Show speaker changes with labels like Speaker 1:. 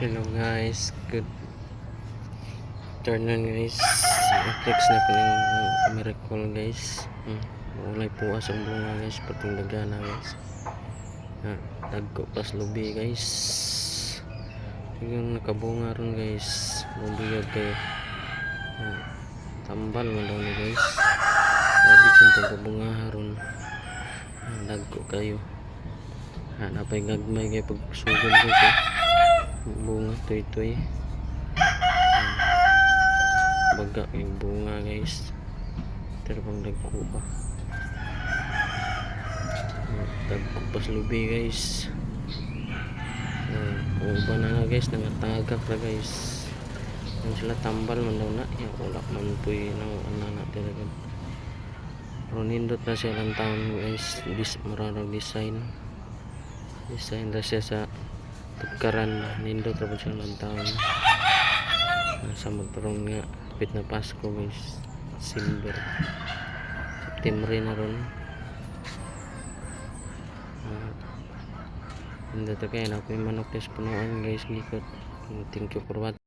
Speaker 1: Hello guys, good afternoon guys. Flex na po yung miracle guys. Ulay po asang bunga guys, pating dagana guys. Dagko pas lubi guys. Yung nakabunga ron guys. Lubiyag kayo. Tambal mo daw ni guys. Sabi kong pagkabunga ron. Dagko kayo. Napay gagmay kayo pagsugod guys. Bunga tuy-tuy. Baga yung bunga guys, terbang dagko pa, dagko pas lubi guys. Uban na guys, nangatagak na guys. Yung sila tambal man daw na, wala man po yung na talaga. Pero nindot na silang taon guys, mararang design na siya sa tugkaran. Nindot na po silang taon sa magtarong nga kapit na Pasko guys, December, September na ron. Hindi to kaya na ako yung manok test punuan guys, likot. Thank you for watching.